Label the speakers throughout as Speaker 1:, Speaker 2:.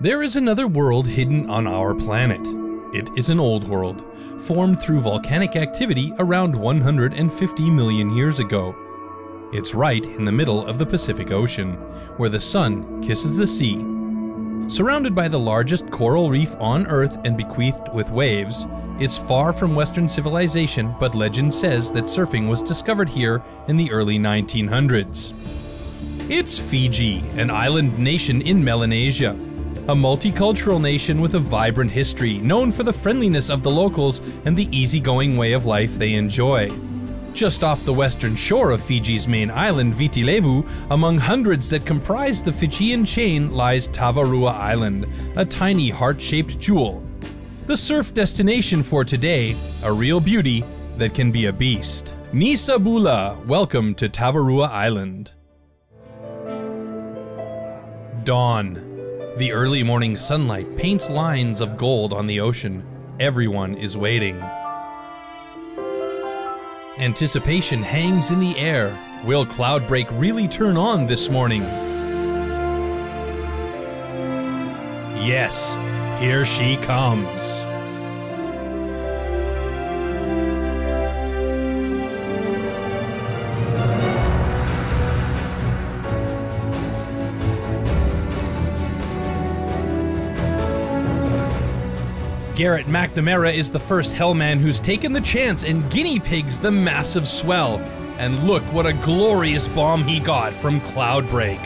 Speaker 1: There is another world hidden on our planet. It is an old world, formed through volcanic activity around 150 million years ago. It's right in the middle of the Pacific Ocean, where the sun kisses the sea. Surrounded by the largest coral reef on Earth and bequeathed with waves, it's far from Western civilization, but legend says that surfing was discovered here in the early 1900s. It's Fiji, an island nation in Melanesia. A multicultural nation with a vibrant history, known for the friendliness of the locals and the easygoing way of life they enjoy. Just off the western shore of Fiji's main island, Viti Levu, among hundreds that comprise the Fijian chain lies Tavarua Island, a tiny heart-shaped jewel. The surf destination for today, a real beauty that can be a beast. Nisa Bula, welcome to Tavarua Island. Dawn. The early morning sunlight paints lines of gold on the ocean. Everyone is waiting. Anticipation hangs in the air. Will Cloudbreak really turn on this morning? Yes, here she comes. Garrett McNamara is the first Hellman who's taken the chance and guinea pigs the massive swell. And look what a glorious bomb he got from Cloudbreak.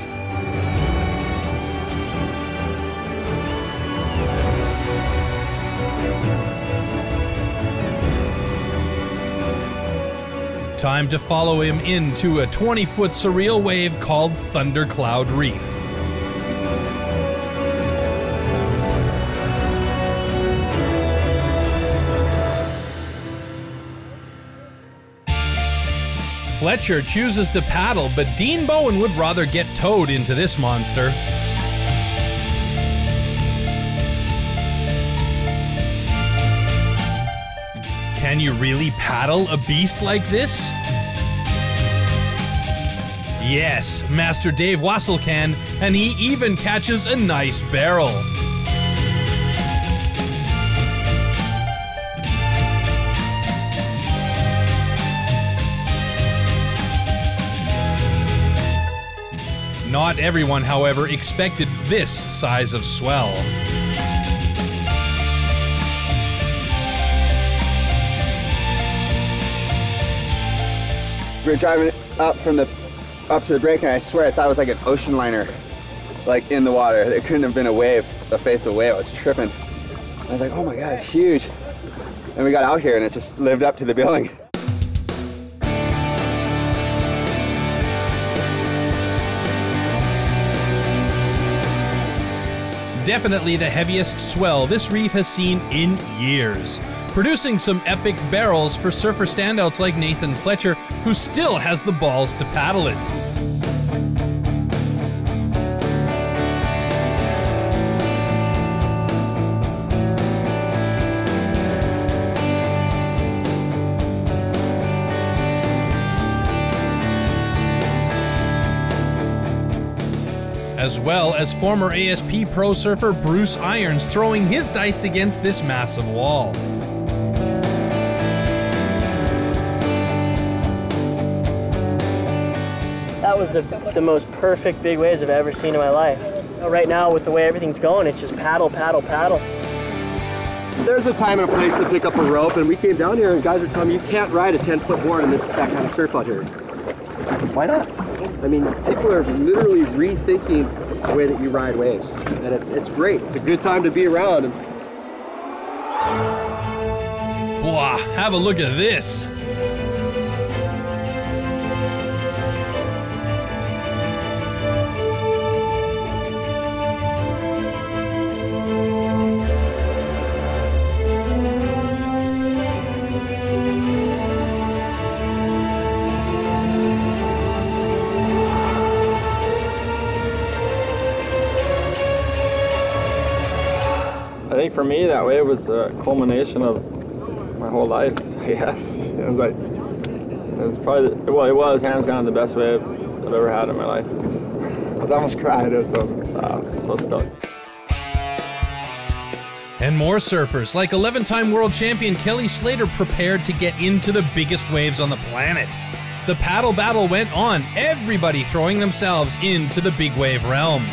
Speaker 1: Time to follow him into a 20-foot surreal wave called Thundercloud Reef. Fletcher chooses to paddle, but Dean Bowen would rather get towed into this monster. Can you really paddle a beast like this? Yes, Master Dave Wassel can, and he even catches a nice barrel. Not everyone, however, expected this size of swell.
Speaker 2: We were driving up to the break, and I swear I thought it was like an ocean liner, like in the water. It couldn't have been a wave, the face of a whale. I was tripping. I was like, oh my god, it's huge. And we got out here, and it just lived up to the billing.
Speaker 1: Definitely the heaviest swell this reef has seen in years, producing some epic barrels for surfer standouts like Nathan Fletcher, who still has the balls to paddle it. As well as former ASP pro surfer Bruce Irons throwing his dice against this massive wall.
Speaker 3: That was the most perfect big waves I've ever seen in my life. Right now, with the way everything's going, it's just paddle, paddle, paddle.
Speaker 4: There's a time and a place to pick up a rope, and we came down here and guys were telling me you can't ride a 10-foot board in that kind of surf out here. Why not? I mean, people are literally rethinking the way that you ride waves, and it's great. It's a good time to be around.
Speaker 1: Wow, have a look at this.
Speaker 5: I think for me that wave was a culmination of my whole life, I guess. It was probably, well, it was hands down the best wave I've ever had in my life. I was almost crying. I was so stoked.
Speaker 1: And more surfers, like 11-time world champion Kelly Slater, prepared to get into the biggest waves on the planet. The paddle battle went on, everybody throwing themselves into the big wave realm.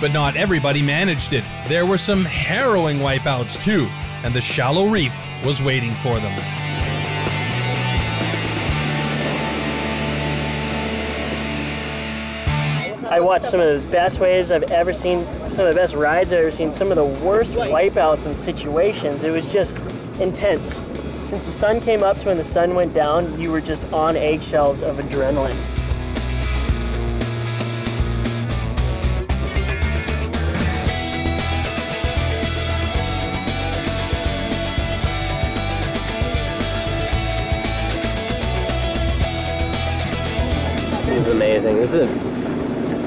Speaker 1: But not everybody managed it. There were some harrowing wipeouts too, and the shallow reef was waiting for them.
Speaker 3: I watched some of the best waves I've ever seen, some of the best rides I've ever seen, some of the worst wipeouts and situations. It was just intense. Since the sun came up to when the sun went down, you were just on eggshells of adrenaline.
Speaker 6: This is amazing. This is the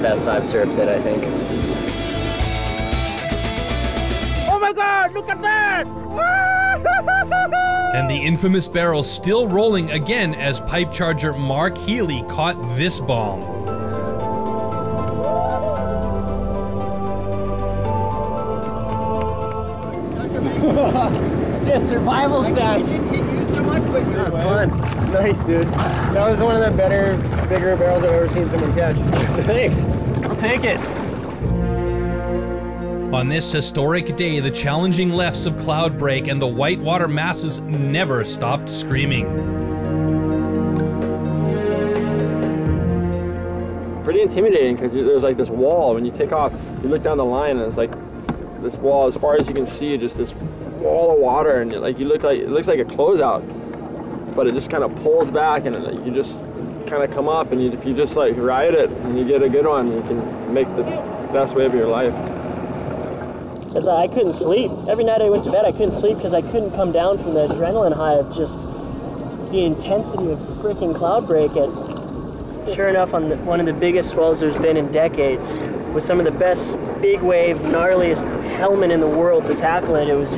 Speaker 6: best I've surfed it, I think.
Speaker 7: Oh my God, look at that!
Speaker 1: And the infamous barrel still rolling again as pipe charger Mark Healy caught this bomb.
Speaker 3: Yeah, survival stats.
Speaker 4: That was fun. Nice, dude. That was one of the better, bigger barrels I've ever seen someone catch.
Speaker 3: Thanks. I'll take it.
Speaker 1: On this historic day, the challenging lefts of Cloudbreak and the whitewater masses never stopped screaming.
Speaker 5: Pretty intimidating because there's like this wall. When you take off, you look down the line and it's like this wall as far as you can see, just this wall of water, and like it looks like a closeout, but it just kind of pulls back, and you just kind of come up, and if you just like ride it and you get a good one, you can make the best wave of your life.
Speaker 3: Because I couldn't sleep. Every night I went to bed, I couldn't sleep because I couldn't come down from the adrenaline high of just the intensity of freaking Cloudbreak. And sure enough, on one of the biggest swells there's been in decades, with some of the best big wave, gnarliest helmet in the world to tackle it, it was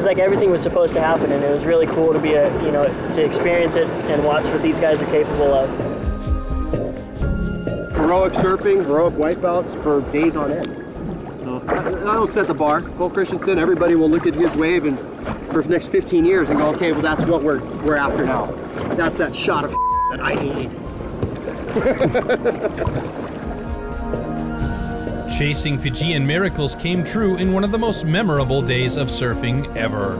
Speaker 3: like everything was supposed to happen, and it was really cool to be to experience it and watch what these guys are capable of.
Speaker 4: Heroic surfing, heroic wipeouts for days on end. So that'll set the bar. Cole Christensen, everybody will look at his wave and for the next 15 years and go, okay, well that's what we're after now. That's that shot of that I need.
Speaker 1: Chasing Fijian miracles came true in one of the most memorable days of surfing ever.